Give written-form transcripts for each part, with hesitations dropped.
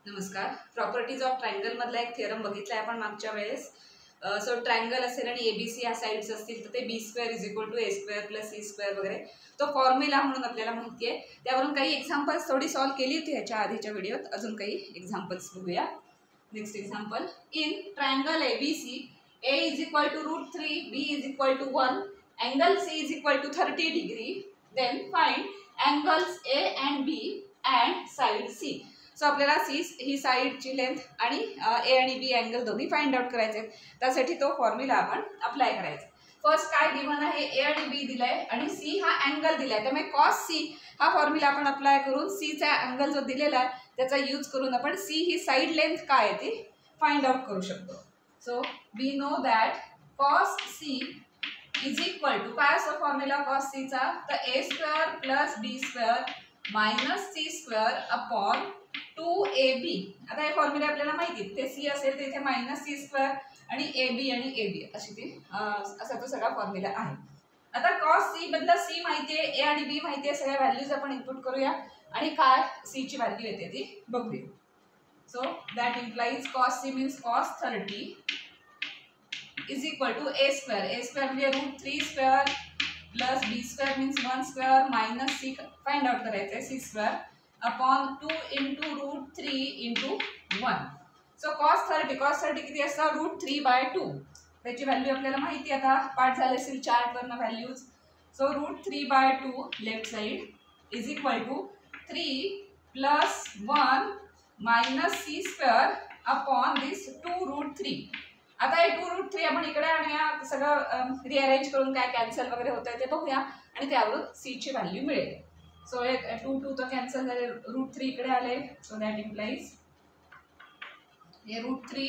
नमस्कार. Properties of triangle मधला एक थिअरम बघितलाय आपण मागच्या वेळेस. सो ट्रायंगल असेल आणि एबीसी ह्या साइड्स असतील तर ते B square is equal to A square plus C square वगैरे तो फॉर्म्युला म्हणून आपल्याला माहिती आहे. त्यावरून काही एक्झाम्पल्स थोडी सॉल्व्ह केली होती ह्याच्या आधीच्या व्हिडिओत. अजून काही एक्झाम्पल्स बघूया. Next example, in triangle ABC A is equal to √3, B is equal to 1, angle C is equal to 30 degree, then find angles A and B and side C. So आपल्याला C ही साईडची length आणि A आणि B angle दोन्ही find out करायचे. त्यासाठी तो formula आपण अप्लाय करायचा. फर्स्ट काय गिवन आहे, ए आणि बी दिलाय आणि सी हा अँगल दिलाय. त्यामुळे कॉस सी हा फॉर्म्युला आपण अप्लाय करून सीचा अँगल जो दिलेला आहे त्याचा यूज करून आपण सी ही साईड लेंथ काय आहे ती फाइंड आउट करू शकतो. So we know that cos C is equal to काय असतो फॉर्म्युला कॉस सीचा, तर A square plus B square minus C square upon 2ab. आता हे फॉर्म्युला आपल्याला माहिती आहे. ते सी असेल तर इथे मायनस सी स्क्वेअर आणि ए बी आणि ए बी अशी ती असा तो सगळा फॉर्म्युला आहे. आता कॉस सी बद्दल सी माहिती आहे, ए आणि बी माहिती आहे. सगळ्या व्हॅल्यूज आपण इनपुट करूया आणि काय सी ची व्हॅल्यू येते ती बघूया. So that implies cos C means cos 30 is equal to A square. A square म्हणजे √3 square plus B square means 1 square minus C find out करायचं आहे C square upon 2 into √3 into 1. So cos 30 किती असतं √3/2. त्याची value आपल्याला माहिती आहे. आता पाठ झाले असेल चार्टवरनं values. So √3/2 left side is equal to 3 plus 1 minus C square upon this 2√3. आता हे 2√3 आपण इकडे आणूया, सगळं रिअरेंज करून काय कॅन्सल वगैरे होत आहे ते बघूया आणि त्यावरून सी ची व्हॅल्यू मिळेल. सो 2 तर कॅन्सल झाले, √3 इकडे आले. सो दॅट इम्प्लाइज हे √3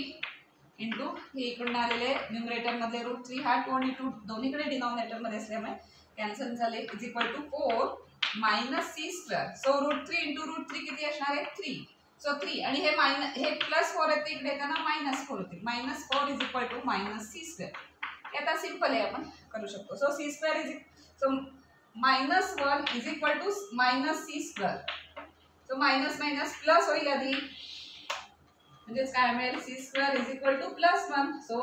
इंटू हे इकडून आलेले न्यूमरेटर मध्ये √3 हा 2 आणि 2 दोन्हीकडे डिनॉमिनेटर मध्ये असल्यामुळे कॅन्सल झाले is equal to 4 minus C square. So √3 into √3 किती असणार आहे 3. सो 3 आणि हे प्लस 4 येते इकडे येताना -4 होते. -4 is equal to minus C square. हे आता सिम्पल आहे, आपण करू शकतो. So C square is -1 is equal to minus C square. So minus minus plus होईल आधी, म्हणजेच काय मिळेल C square is equal to +1. So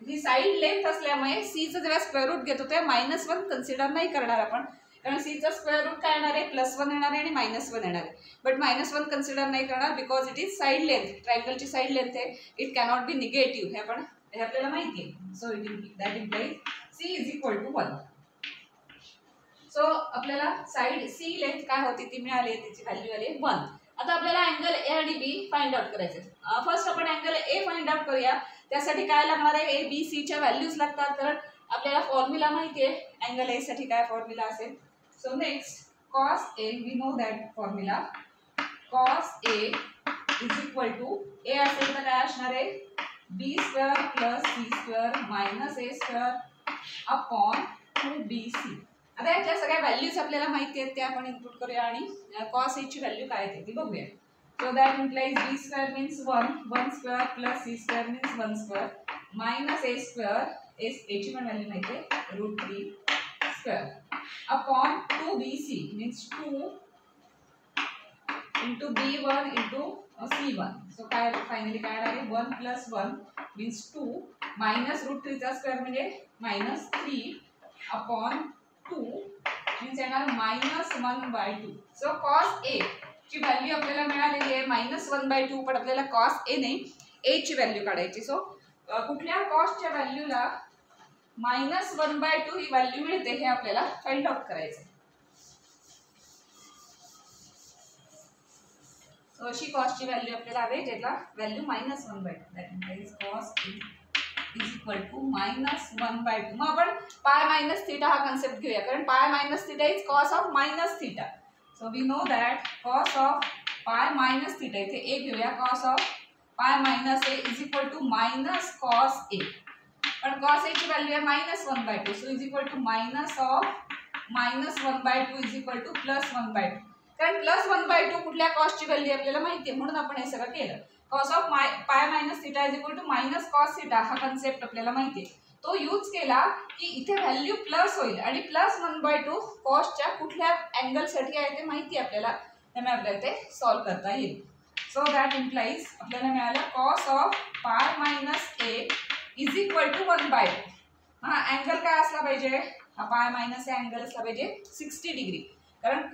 ही साईड लेंथ असल्यामुळे सीचं जेव्हा स्क्वेअर रूट घेतो तेव्हा -1 कन्सिडर नाही करणार आपण, कारण सीचं स्क्वेअर रूट काय येणार आहे +1 येणार आहे आणि -1 येणार आहे. बट -1 कन्सिडर नाही करणार because it is side length. ट्रायंगलची साईड लेंथ आहे, इट कॅनॉट बी निगेटिव्ह. हे आपल्याला माहिती आहे. So that implies C is equal to 1. So आपल्याला साइड सी लेंथ काय होती ती मिळाली, त्याची व्हॅल्यू आली 1. आता आपल्याला अँगल ए आणि बी फाइंड आउट करायचे. फर्स्ट आपण अँगल ए फाइंड आउट करूया. त्यासाठी काय लागणार आहे, ए बी सी च्या व्हॅल्यूज लागतात. कारण आपल्याला फॉर्म्युला माहिती आहे अँगल ए साठी काय फॉर्म्युला असेल. So next cos A, we know that formula cos A is equal to A असेल तर काय असणार आहे B square plus C square minus A square upon B C. आता याच्या सगळ्या व्हॅल्यूज आपल्याला माहिती आहेत त्या आपण इनपुट करूया आणि कॉस ए ची व्हॅल्यू काय येते ती बघूया. So that implies B square means 1 square plus C square means 1 square minus A square, A ची पण व्हॅल्यू माहिती आहे √3 square upon 2bc means 2 into b1 into c1. So काय फायनली काय आहे 1 प्लस 1 मीन्स 2 मायनस √3 चा स्क्वेअर म्हणजे -3 upon 2 means येणार -1/2. सो कॉस ए ची व्हॅल्यू आपल्याला मिळालेली आहे -1/2. पण आपल्याला कॉस ए नाही ए ची व्हॅल्यू काढायची. सो कुठल्या कॉसच्या व्हॅल्यूला -1/2 ही व्हॅल्यू मिळते हे आपल्याला फाइंड आउट करायचं. सो अशी कॉसची व्हॅल्यू आपल्याला हवी ज्याला value -1/2. That implies cos A is equal to -1/2. मग आपण पाय मायनस थीटा हा कन्सेप्ट घेऊया, कारण pi minus theta is cos of minus theta. So we know that cos of pi minus theta, इथे ए घेऊया, cos of pi minus A is equal to minus cos A. पण cos A ची value आहे -1/2. So is equal to minus of -1/2 is equal to +1/2. कारण +1/2 कुठल्या कॉसची value आपल्याला माहिती आहे म्हणून आपण हे सगळं केलं. Cos of pi minus theta is equal to minus cos theta हा कन्सेप्ट आपल्याला माहिती आहे. तो यूज केला की इथे व्हॅल्यू प्लस होईल आणि +1/2 कॉसच्या कुठल्या अँगलसाठी आहे ते माहिती आहे आपल्याला, त्यामुळे आपल्याला ते सॉल्व्ह करता येईल. सो दॅट इम्प्लाइज आपल्याला मिळालं cos of pi minus A is equal to 1/2. हा अँगल काय असला पाहिजे, हा पाय मायनस ए अँगल असला पाहिजे 60 डिग्री, कारण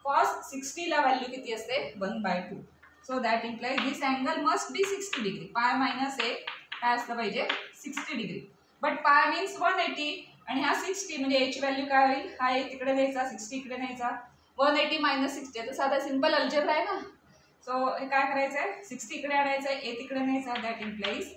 कॉस 60 ला व्हॅल्यू किती असते 1/2. So that implies this angle must be 60 degree. Pi minus A काय असलं पाहिजे 60 डिग्री. बट पाय मीन्स 180 आणि हा 60 म्हणजे एची व्हॅल्यू काय होईल, हा ए तिकडे न्यायचा 60 इकडे न्यायचा, 180 मायनस 60 तर साधा सिंपल अल्जेब्रा आहे ना. सो हे काय करायचं आहे 60 इकडे आणायचं आहे, ए तिकडे न्यायचा. That implies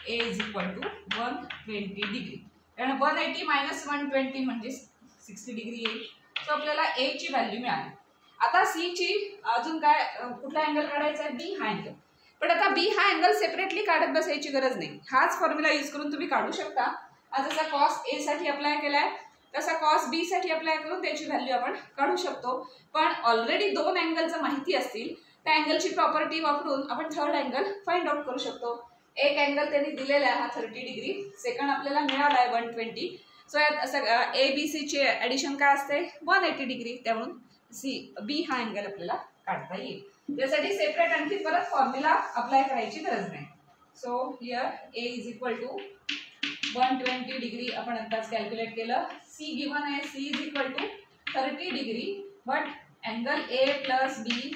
A is equal to 120 degree. कारण 180 मायनस 120 म्हणजे 60 डिग्री येईल. सो आपल्याला ए ची व्हॅल्यू मिळाली. आता सी ची अजून काय कुठला अँगल काढायचा आहे, बी हा अँगल. पण आता बी हा अँगल सेपरेटली काढत बसायची गरज नाही, हाच फॉर्म्युला यूज करून तुम्ही काढू शकता. आज जसा कॉस ए साठी अप्लाय केलाय तसा कॉस बी साठी अप्लाय करून त्याची व्हॅल्यू आपण काढू शकतो. पण ऑलरेडी दोन अँगल जर माहिती असतील त्या अँगलची प्रॉपर्टी वापरून आपण थर्ड अँगल फाइंड आउट करू शकतो. एक अँगल त्यांनी दिलेला आहे हा 30 डिग्री, सेकंड आपल्याला मिळाला आहे 120. सो यात असं ए बी सी चे ॲडिशन काय असते 180 डिग्री, त्यामुळे बी हा अँगल आपल्याला काढता येईल. त्यासाठी सेपरेट आणखी परत फॉर्म्युला अप्लाय करायची गरज नाही. So here A is equal to 120 degree आपण आताच कॅल्क्युलेट केलं. सी गिवन आहे, C is equal to 30 degree, but angle A plus B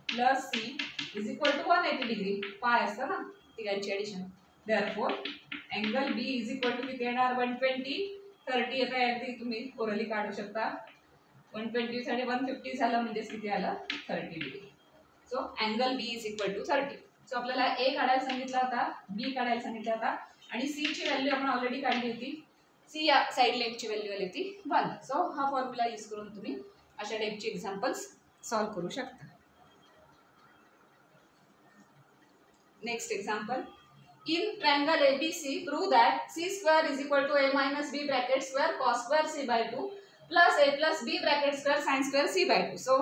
plus C is equal to 180 degree. Pi असतं ना तिघांची addition. Therefore angle B is equal to किती येणार 120 30 येता अगदी तुम्ही ओरली काढू शकता. 120 साठी 150 झालं म्हणजेच किती आलं 30 degree. So angle B is equal to 30. So आपल्याला ए काढायला सांगितला होता, बी काढायला सांगितला होता आणि सी ची व्हॅल्यू आपण ऑलरेडी काढली होती. सी या साईड लेगची व्हॅल्यू आली होती 1. सो हा फॉर्म्युला यूज करून तुम्ही अशा टाईपची एक्झाम्पल्स सॉल्व्ह करू शकता. Next example. In triangle ABC, prove that c square is equal to a minus b bracket square cos square c by 2 plus a plus b bracket square sin square c by 2. So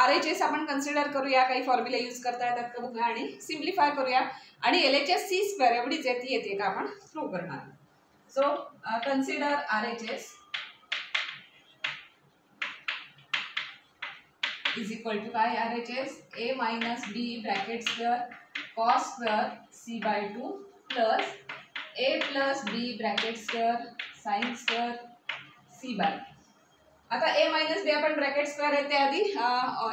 RHS आपण consider करूया, काही formula use करता येतात का बघूया आणि simplify करूया आणि LHS c स्क्वेअर एवढीच येते का आपण प्रूव्ह करणार. So consider RHS is equal to काय RHS a minus b bracket square cos square c by 2 plus a plus B bracket square sine square C by. आता a minus B आपण bracket square आहे त्याआधी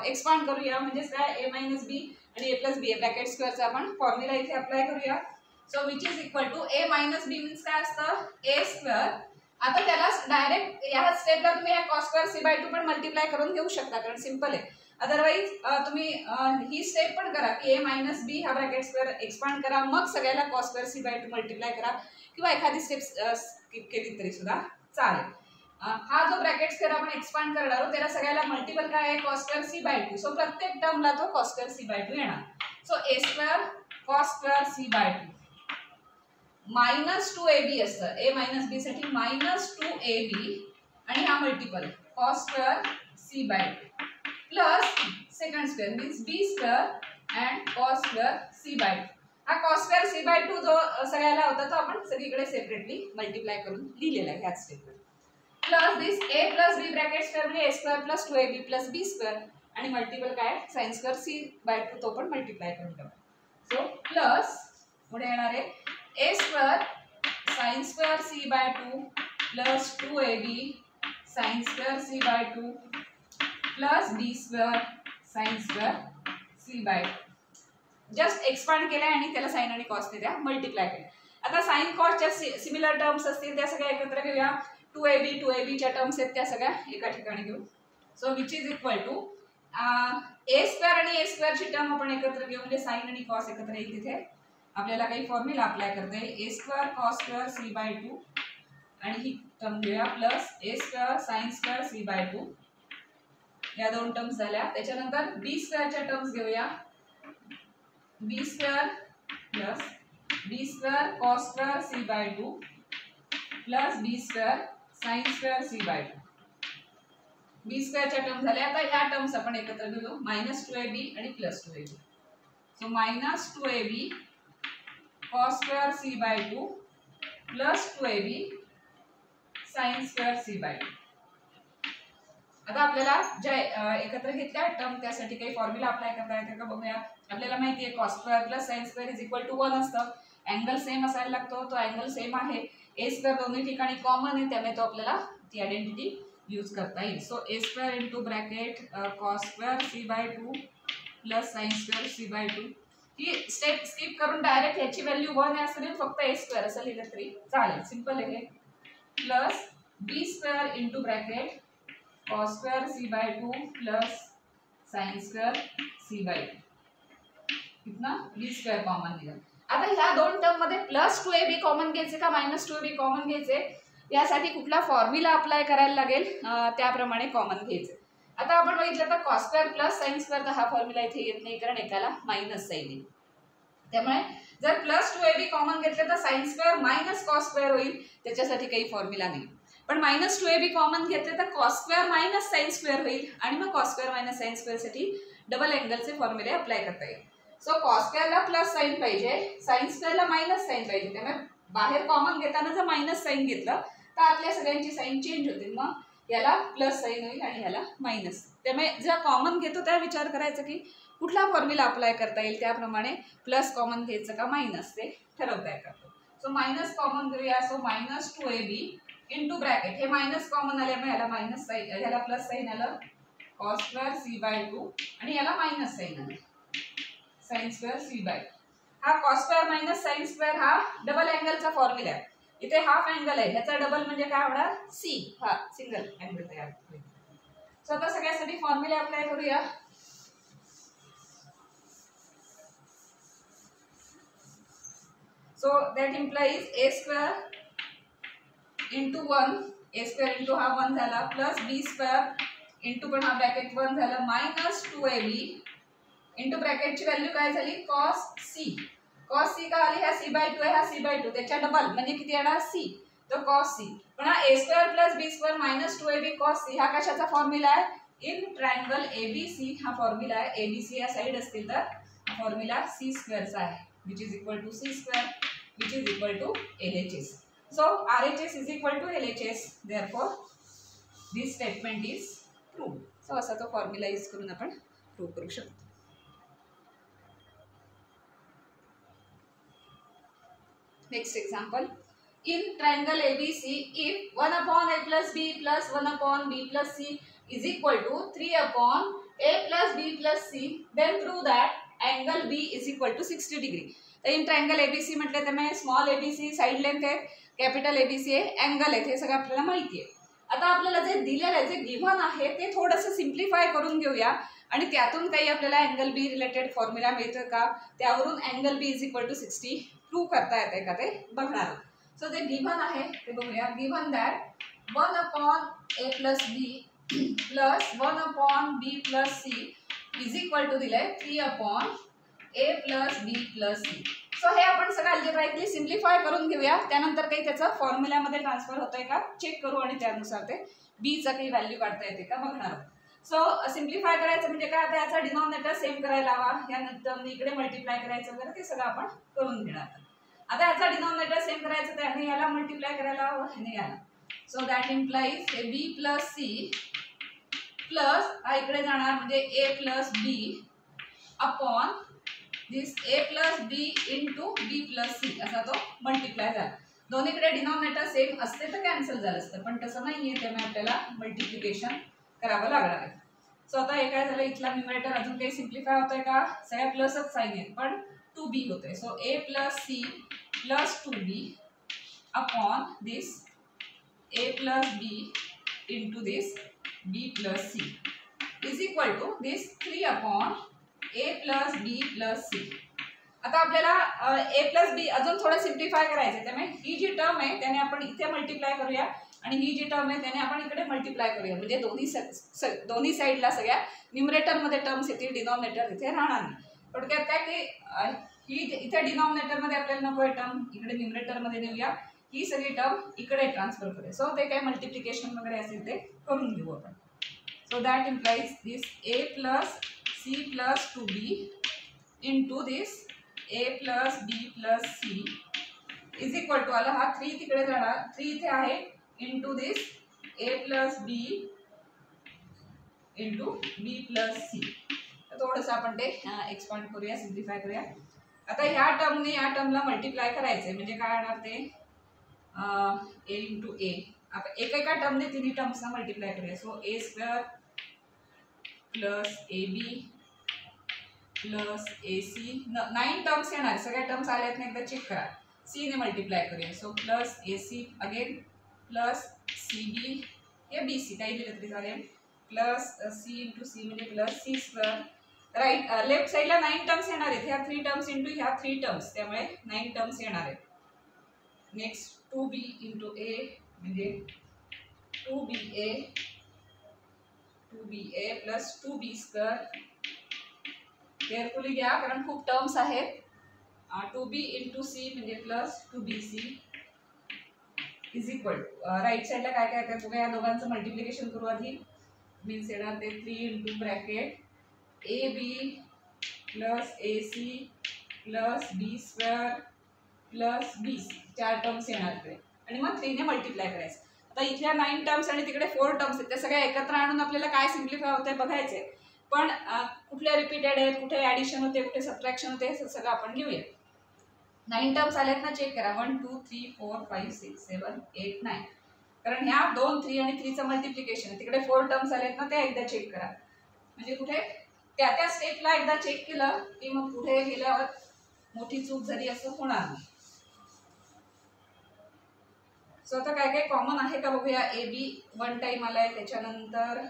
expand करूया, म्हणजेच काय a minus B आणि a plus B bracket स्क्वेअरचा आपण फॉर्म्युला इथे अप्लाय करूया. So which is equal to a minus B means काय असतं a स्क्वेअर. आता त्याला डायरेक्ट या स्टेपला तुम्ही या कॉस स्क्वेअर सी बाय 2 पण मल्टिप्लाय करून घेऊ शकता, कारण सिंपल आहे. अदरवाइज तुम्ही ही स्टेप पण करा की a मायनस बी हा ब्रॅकेट स्क्वेअर एक्सपांड करा, मग सगळ्याला cos square C by 2 multiply करा, किंवा एखादी स्टेप स्किप केली तरी सुद्धा चालेल. हा जो ब्रॅकेट स्क्वेअर आपण एक्सपांड करणार आहोत त्याला सगळ्याला मल्टिपल काय आहे cos square C by 2. So प्रत्येक टर्मला तो कॉस स्क्वेअर सी बाय 2 येणार. So a square cos square C by 2 minus 2ab असतं. a मायनस बी साठी मायनस 2ab आणि हा multiple cos square C by 2 plus second square means B square and cos square C by 2. हा cos square C by 2 जो सगळ्याला होता तो आपण सगळीकडे सेपरेटली मल्टिप्लाय करून लिहिलेला आहे ह्याच स्टेपवर. Plus this a plus B bracket square म्हणजे a square plus 2ab plus B square आणि मल्टिपल काय साइन स्क्वेअर सी बाय 2 तो पण मल्टिप्लाय करून टाकू. सो प्लस पुढे येणार आहे a square sine square C by 2 plus 2ab sine square C by 2 plus B square sine square C by 2. Just expand केलं आणि त्याला साइन आणि कॉसने द्या मल्टिप्लाय केलं. आता साइन कॉसच्या सिमिलर टर्म्स असतील त्या सगळ्या एकत्र घेऊया. 2ab च्या टर्म्स आहेत त्या सगळ्या एका ठिकाणी घेऊ. So which is equal to a square आणि a स्क्वेअरची टर्म आपण एकत्र घेऊ, म्हणजे साइन आणि कॉस एकत्र येईल. तिथे आपल्याला काही फॉर्म्युला अप्लाय करता येईल. a square cos square C by 2 आणि ही टर्म घेऊया plus a square sine square C by 2. या दोन टर्म्स झाल्या. त्याच्यानंतर बी स्क्वेअरच्या टर्म्स घेऊया. B square plus B square cos square C by 2 plus B square sine square C by 2. B स्क्वेअरच्या टर्म्स झाल्या. आता ह्या टर्म्स आपण एकत्र घेऊ मायनस 2ab आणि plus 2ab. So minus 2ab cos square C by 2 plus 2ab sine square C by 2. आता आपल्याला ज्या एकत्र घेतल्या टर्म त्यासाठी काही फॉर्म्युला अप्लाय करता येते का बघूया. आपल्याला माहिती आहे cos square plus sine square is equal to 1 असतं. अँगल सेम असायला लागतो, तो अँगल सेम आहे. ए स्क्वेअर दोन्ही ठिकाणी कॉमन आहे, त्यामुळे तो आपल्याला ती आयडेंटिटी यूज करता येईल. So A square into bracket cos square c/2 plus sine square c/2. ही स्टेप स्किप करून डायरेक्ट ह्याची व्हॅल्यू 1 आहे असं फक्त ए स्क्वेअर असं लिहिलं तरी चालेल, सिंपल आहे. Plus B square into bracket cos square c/2 plus sine square c/2. इतना बी स्क्वेअर कॉमन दिला. आता ह्या दोन टर्म मध्ये प्लस 2ab कॉमन घ्यायचे का मायनस 2ab कॉमन घ्यायचे, यासाठी कुठला फॉर्म्युला अप्लाय करायला लागेल त्याप्रमाणे कॉमन घ्यायचे. आता आपण बघितलं तर cos square plus sine square तर हा फॉर्म्युला इथे येत नाही कारण एकाला मायनस साइन आहे. त्यामुळे जर प्लस 2ab कॉमन घेतले तर sine square minus cos square होईल, त्याच्यासाठी काही फॉर्म्युला नाही. पण मायनस 2ab कॉमन घेतले तर cos square minus sine square होईल आणि मग cos square minus sine square साठी डबल अँगलचे फॉर्म्युले अप्लाय करता येईल. सो कॉस स्क्वेअरला प्लस साइन पाहिजे, साइन स्क्वेअरला मायनस साइन पाहिजे. त्यामुळे बाहेर कॉमन घेताना जर मायनस साइन घेतलं तर आपल्या सगळ्यांची साइन चेंज होते, मग याला प्लस साइन होईल आणि ह्याला मायनस. त्यामुळे जेव्हा कॉमन घेतो त्या विचार करायचं की कुठला फॉर्म्युला अप्लाय करता येईल, त्याप्रमाणे प्लस कॉमन घ्यायचं का मायनस ते ठरवता येतं. सो मायनस कॉमन घेऊया. So minus 2ab into bracket हे मायनस कॉमन आल्यामुळे ह्याला मायनस साइन, ह्याला प्लस साइन आलं कॉस स्क्वेअर c/2 आणि याला मायनस साइन आलं साइन स्क्वेअर c/2. हा cos square minus sine square हा डबल अँगलचा फॉर्म्युला आहे. इथे हाफ अँगल आहे, ह्याचा डबल म्हणजे काय होणार c, हा सिंगल अँगल तयार होईल. सो आता सगळ्यासाठी फॉर्म्युले अप्लाय करूया. So that implies a square into 1, a square into हा 1 झाला प्लस b स्क्वेअर इंटू पण हा ब्रॅकेट 1 झाला मायनस 2ab इंटू ब्रॅकेटची व्हॅल्यू काय झाली कॉस c. कॉस c का आली, हा c/2 आहे, हा c/2 त्याच्या डबल म्हणजे किती येणार c, तो कॉस c. पण हा a square plus b square minus 2ab cos c हा कशाचा फॉर्म्युला आहे, इन ट्रायंगल abc हा फॉर्म्युला आहे. abc या साइड असतील तर फॉर्म्युला c स्क्वेअरचा आहे, which is equal to c square which is equal to LHS. So RHS is equal to LHS. Therefore, this statement is true. So असा तो formula use करून आपण प्रूव्ह करू शकतो. Next example. In triangle ABC, if 1 upon a plus b plus 1 upon b plus c is equal to 3 upon a plus b plus c, then prove that angle B is equal to 60 degree. तर in triangle ABC म्हटलं तर मी small ABC side length आहे, capital ABC आहे, angle आहे, हे सगळं आपल्याला माहिती आहे. आता आपल्याला जे दिलेलं आहे, जे गिव्हन आहे ते थोडंसं सिम्प्लिफाय करून घेऊया आणि त्यातून काही आपल्याला अँगल बी रिलेटेड फॉर्म्युला मिळतो का, त्यावरून angle B is equal to 60 prove करता येते का ते बघणार. सो जे गिव्हन आहे ते बघूया. Given that 1 upon a plus B plus 1 upon b plus C is equal to दिलंय 3 upon a plus b plus C. So हे आपण सगळं अल्जेब्राइकली सिम्प्लिफाय करून घेऊया, त्यानंतर काही त्याचं फॉर्म्युल्यामध्ये ट्रान्सफर होतंय का चेक करू आणि त्यानुसार ते बीचा काही व्हॅल्यू काढता येते का बघणार. सो सिम्प्लिफाय करायचं म्हणजे काय, आता याचा डिनॉमिनेटर सेम करायला हवा, यानंतर इकडे मल्टिप्लाय करायचं वगैरे ते सगळं आपण करून घेणार. आता याचा डिनॉमिनेटर सेम करायचं त्याने याला मल्टिप्लाय करायला हवं आणि याला. So that implies B plus C plus हा इकडे जाणार म्हणजे A plus B upon this a plus B into B plus C असा तो मल्टिप्लाय झाला. दोन्हीकडे डिनॉमिनेटर सेम असते तर कॅन्सल झालं असतं, पण तसं नाही आहे, त्यामुळे आपल्याला मल्टिप्लिकेशन करावं लागणार आहे. सो आता हे काय झालं, इथला न्यूमरेटर अजून काही सिम्प्लिफाय होतोय का, सगळ्या प्लसच साईन आहेत पण 2b होतोय. So a plus C plus 2b upon this a plus B into this b plus C is equal to this 3 upon a plus B plus C. आता आपल्याला a प्लस बी अजून थोडं सिम्प्लिफाय करायचं, त्यामुळे ही जी term आहे त्याने आपण इथे मल्टिप्लाय करूया आणि ही जी टर्म आहे त्याने आपण इकडे मल्टिप्लाय करूया, म्हणजे दोन्ही साईडला सगळ्या न्यूमरेटरमध्ये टर्म्स येतील, डिनॉमिनेटर इथे राहणार नाही. थोडक्यात काय की ही इथे डिनॉमिनेटरमध्ये आपल्याला नको आहे टर्म, इकडे न्यूमरेटरमध्ये नेऊया, ही सगळी टर्म इकडे ट्रान्सफर करूया. सो ते काय मल्टिप्लिकेशन वगैरे असेल ते करून घेऊ आपण. So that implies this a plus c plus 2b into this a plus b plus c is equal to आला, हा 3 तिकडे जाणार, 3 इथे आहे into this a plus b into b plus c. तर थोडंसं आपण ते एक्सपांड करूया, सिम्प्लिफाय करूया. आता ह्या टर्मने या टर्मला मल्टिप्लाय करायचंय म्हणजे काय होणार ते ए इंटू ए. आपण एका टर्मने तिन्ही टर्म्सला मल्टिप्लाय करूया. So A square plus A B plus A C. 9 terms येणार, सगळ्या टर्म्स आल्यात ना एकदा चेक करा. सी ने मल्टिप्लाय करूया. So plus A C again plus C B, हे बी सी काही दिलं तरी चालेल, प्लस सी इंटू सी म्हणजे plus C square. Right left साईडला 9 टर्म्स येणार आहेत, ह्या 3 टर्म्स इंटू ह्या 3 टर्म्स, त्यामुळे 9 टर्म्स येणार आहेत. नेक्स्ट 2b इंटू ए म्हणजे 2ba plus 2b square. Carefully घ्या कारण खूप टर्म्स आहेत. 2b इंटू सी म्हणजे plus 2bc is equal to साईडला काय काय येतं बघा. या दोघांचं मल्टिप्लिकेशन करू आधी. मीन्स येणार ते 3 into bracket A B plus A C plus B square plus B C. 4 terms येणार इकडे आणि मग 3 ने मल्टिप्लाय करायचं. आता इथल्या 9 टर्म्स आणि तिकडे 4 टर्म्स आहेत, त्या सगळ्या एकत्र आणून आपल्याला काय सिम्प्लिफाय होतंय बघायचंय. पण कुठल्या रिपीटेड आहेत, कुठे ॲडिशन होते, कुठे सबट्रॅक्शन होते, हे सगळं आपण घेऊया. 9 टर्म्स आल्यात ना, चेक करा. 1 2 3 4 5 6 7 8 9. कारण ह्या 2 3 आणि 3चं मल्टिप्लिकेशन आहे. तिकडे 4 टर्म्स आलेत ना, ते एकदा चेक करा. म्हणजे कुठे त्या स्टेपला एकदा चेक केलं की मग पुढे गेल्यावर मोठी चूक झाली असं होणार नाही. सो आता काय काय कॉमन आहे का बघूया. ए बी 1 टाइम आलाय, त्याच्यानंतर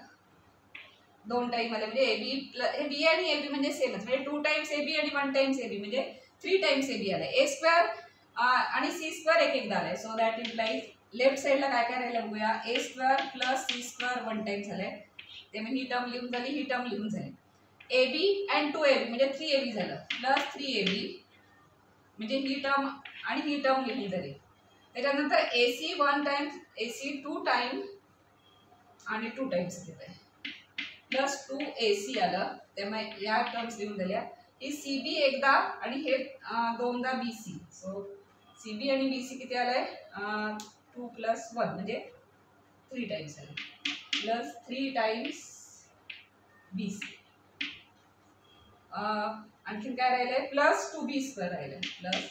2 टाइम आले, म्हणजे ए बी हे बी आणि ए बी म्हणजे सेमच, म्हणजे 2 टाइम्स ए बी आणि 1 टाइम्स ए बी म्हणजे 3 टाइम्स ए बी आलाय. ए स्क्वेअर आणि सी स्क्वेअर एक एकदा आलाय. सो दॅट इम्प्लाइज लेफ्ट साईडला काय काय राहिलं बघूया. A square plus C square 1 time झालंय, त्यामुळे ही टर्म लिहून झाली, ही टर्म लिहून झाली. ए बी अँड 2ab म्हणजे 3ab झालं, प्लस 3ab म्हणजे ही टर्म आणि ही टर्म लिहून झाली. त्याच्यानंतर ए सी 1 टाइम, ए सी 2 टाइम आणि 2 टाइम्स घेत आहे, प्लस 2ac आलं, त्यामुळे या टर्म्स लिहून झाल्या. ही सी बी एकदा आणि हे 2दा B C. So C B आणि बी सी किती आलंय 2 प्लस 1 म्हणजे 3 टाइम्स आलं, प्लस 3 टाइम्स बी सी. आणखीन काय राहिलंय, प्लस 2b स्क्वेअर राहिलंय, प्लस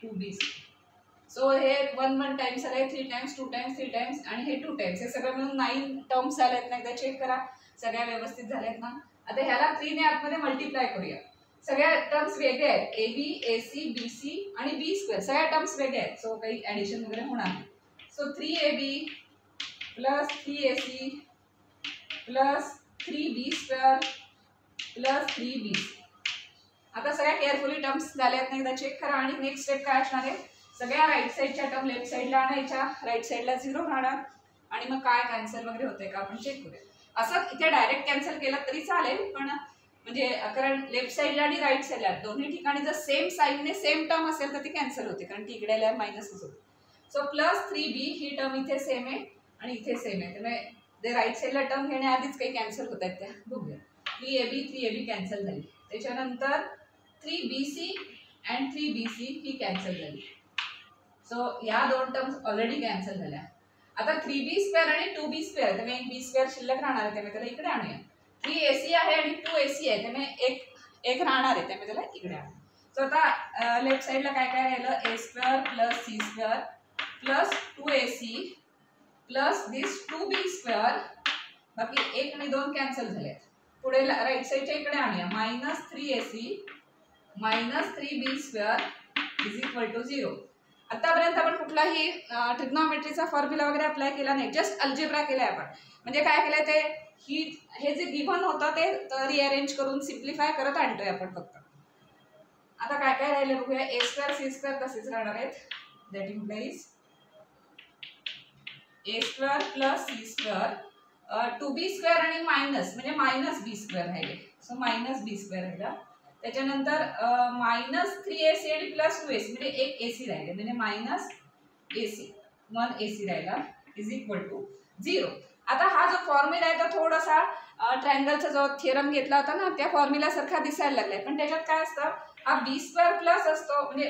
2b स्क्वेअर. सो हे 1 टाइम्स आलंय, 3 टाइम्स 2 टाइम्स 3 टाइम्स आणि हे 2 टाइम्स. हे सगळं मिळून 9 टर्म्स आलेत ना, एकदा चेक करा सगळ्या व्यवस्थित झाल्यात ना. आता ह्याला 3 ने आतमध्ये मल्टिप्लाय करूया. सगळ्या टर्म्स वेगळे आहेत, A B A C B C आणि बी स्क्वेअर, सगळ्या टर्म्स वेगळे आहेत. सो काही ॲडिशन वगैरे होणार नाही. So 3ab plus 3ac plus 3b square plus 3b. आता सगळ्या केअरफुली टर्म्स झाल्यात ना, एकदा चेक करा. आणि नेक्स्ट स्टेप काय असणार आहे, सगळ्या राईट साईडच्या टर्म लेफ्ट साईडला आणायच्या, राईट साईडला 0 राहणार आणि मग काय कॅन्सल वगैरे होतंय का आपण चेक करूया. असं इथे डायरेक्ट कॅन्सल केलं तरी चालेल, पण म्हणजे कारण लेफ्ट साईडला आणि राईट साईडला दोन्ही ठिकाणी जर सेम साईनने सेम टर्म असेल तर ती कॅन्सल होते, कारण ती इकडे आल्यावर मायनसच होते. सो प्लस 3b ही टर्म इथे सेम आहे आणि इथे सेम आहे, त्यामुळे ते राईट साईडला टर्म घेण्याआधीच काही कॅन्सल होत आहेत त्या बघूया. 3ab कॅन्सल झाली. त्याच्यानंतर 3bc and 3bc he cancel झाली. सो या 2 टर्म्स ऑलरेडी कॅन्सल झाल्या. आता 3b स्क्वेअर आणि 2b स्क्वेअर, त्यामुळे एक b स्क्वेअर शिल्लक राहणार आहे, त्यामुळे त्याला इकडे आणूया. 3ac आहे आणि 2ac आहे, त्यामुळे एक राहणार आहे, त्यामुळे त्याला इकडे आणूया. सो आता लेफ्ट साईडला काय काय राहिलं, A square plus C square plus 2ac plus this 2b square. बाकी 1 आणि 2 कॅन्सल झाले. पुढे राईट साईडच्या इकडे आणूया, minus 3ac minus 3b square is equal to 0. आतापर्यंत आपण कुठलाही ट्रिग्नॉमेट्रीचा फॉर्म्युला वगैरे अप्लाय केला नाही, जस्ट अल्जेब्रा केलाय आपण. म्हणजे काय केलंय ते हे जे गिव्हन होतं ते रिअरेंज करून सिम्प्लिफाय करत आणतोय आपण फक्त. आता काय काय राहिले बघूया. ए स्क्वेअर सी स्क्वेअर तसेच राहणार आहेत, that implies A square plus C square 2b square आणि मायनस म्हणजे मायनस बी स्क्वेअर राहिले. सो मायनस बी स्क्वेअर राहिला. त्याच्यानंतर मायनस 3ac आणि प्लस 2ac म्हणजे एक ac राहिले, म्हणजे मायनस ac 1ac राहिला इज इक्वल टू 0. आता हा जो फॉर्म्युला आहे तो थोडासा ट्रायंगलचा जो थिअरम घेतला होता ना त्या फॉर्म्युला सारखा दिसायला लागलाय, पण त्याच्यात काय असतं, हा बी स्क्वेअर प्लस असतो, म्हणजे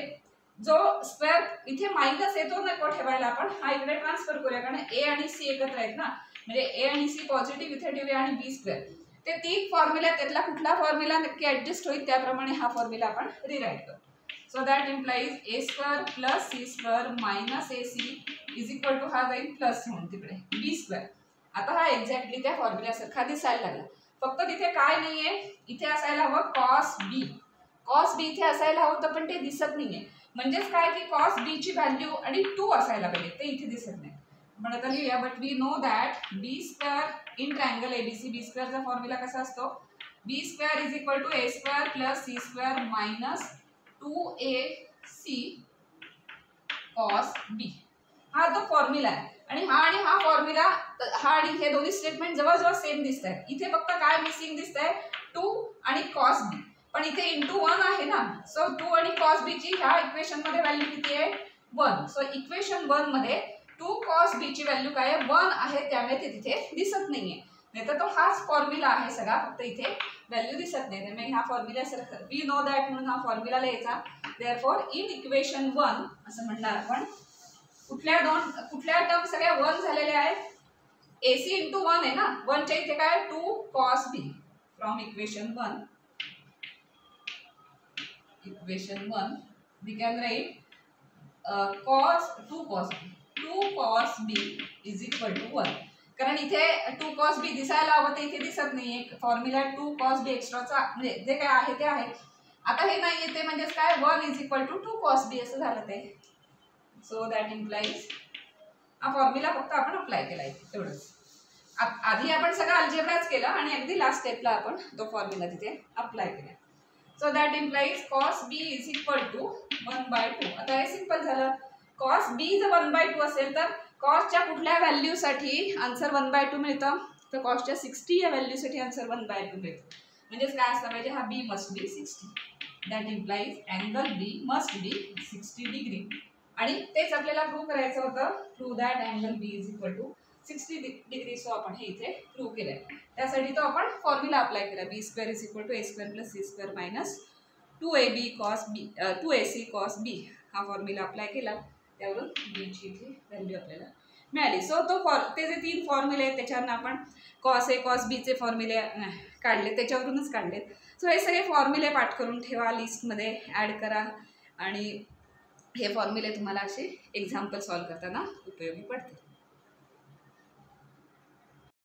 जो स्क्वेअर इथे मायनस येतो नको ठेवायला, आपण हा इकडे ट्रान्सफर करूया, कारण ए आणि सी एकत्र आहेत ना, म्हणजे ए आणि सी पॉझिटिव्ह इथे ठेवूया आणि बी स्क्वेअर. ते 3 फॉर्म्युला त्यातला कुठला फॉर्म्युला नक्की ऍडजस्ट होईल त्याप्रमाणे हा फॉर्म्युला आपण रिराईट करतो. So that implies a² + c² - ac is equal to हा जाईल प्लस म्हणून तिकडे b². आता हा एक्झॅक्टली त्या फॉर्म्युल्यासारखा दिसायला लागला. फक्त तिथे काय नाहीये, इथे असायला हवं cos b. cos b इथे असायला हवं पण ते दिसत नाहीये. म्हणजेच काय की cos b ची व्हॅल्यू आणि 2 असायला पाहिजे, ते इथे दिसत नाही. पण आता लिहूया, but we know that b² in triangle ABC b² चा फॉर्म्युला कसा असतो, b² is equal to a² + c² - 2ac cos b. हा तो फॉर्म्युला आहे. आणि हा फॉर्म्युला, हा आणि हे दोन्ही स्टेटमेंट जवळजवळ सेम दिसत आहेत. इथे फक्त काय मिसिंग दिसतंय, 2 आणि cos b. पण इथे इंटू 1 आहे ना, सो 2 आणि cos b ची ह्या इक्वेशन मध्ये व्हॅल्यू किती आहे, 1. सो इक्वेशन 1 मध्ये 2 cos b ची व्हॅल्यू काय आहे, 1 आहे, त्यामुळे ते तिथे दिसत नाहीये. नाहीतर तो हाच फॉर्म्युला आहे सगळा, फक्त इथे व्हॅल्यू दिसत नाही. त्यामुळे ह्या फॉर्म्युल्यासारखं वी नो दॅट म्हणून हा फॉर्म्युला लिहायचा. देअरफॉर इन इक्वेशन 1 असं म्हणणार आपण. कुठल्या टर्म सगळ्या 1 झालेल्या आहेत, ac इंटू 1 आहे ना, 1 च्या इथे काय 2 cos b from equation 1 we can write cos b is equal to 1. कारण इथे 2 cos b दिसायला हवं, ते इथे दिसत नाहीये. फॉर्म्युला 2 cos b एक्स्ट्राचा म्हणजे जे काय आहे ते आहे. आता हे नाही येते म्हणजे काय 1 is equal to 2 cos b असं झालं ते. सो दॅट इम्प्लाइज हा फॉर्म्युला फक्त आपण अप्लाय केला आहे तेवढंच. आधी आपण सगळं अल्जेब्राच केलं आणि अगदी लास्ट स्टेपला आपण तो फॉर्म्युला तिथे अप्लाय केला. So that implies cos b is equal to 1/2. आता हे सिंपल झालं. cos b जर 1/2 असेल तर cosच्या कुठल्या व्हॅल्यूसाठी आन्सर 1/2 मिळतं, तर cosच्या 60 या व्हॅल्यूसाठी आन्सर 1/2 मिळतं. म्हणजेच काय असलं पाहिजे, हा b must be 60. That implies angle b must be 60 degree. आणि तेच आपल्याला प्रूव्ह करायचं होतं. Prove that angle b is equal to 60 degree. So आपण हे इथे प्रूव्ह केलंय. त्यासाठी तो आपण फॉर्म्युला अप्लाय केला, b² is equal to a² + c² - 2ac cos b. हा फॉर्म्युला अप्लाय केला, त्यावरून b ची इथे व्हॅल्यू आपल्याला मिळाली. सो ते जे 3 फॉर्म्युले आहेत त्याच्यावरून आपण cos a cos b चे फॉर्म्युले काढले, त्याच्यावरूनच काढलेत. सो हे सगळे फॉर्म्युले पाठ करून ठेवा, लिस्टमध्ये ॲड करा आणि हे फॉर्म्युले तुम्हाला असे एक्झाम्पल सॉल्व्ह करताना उपयोगी पडतील.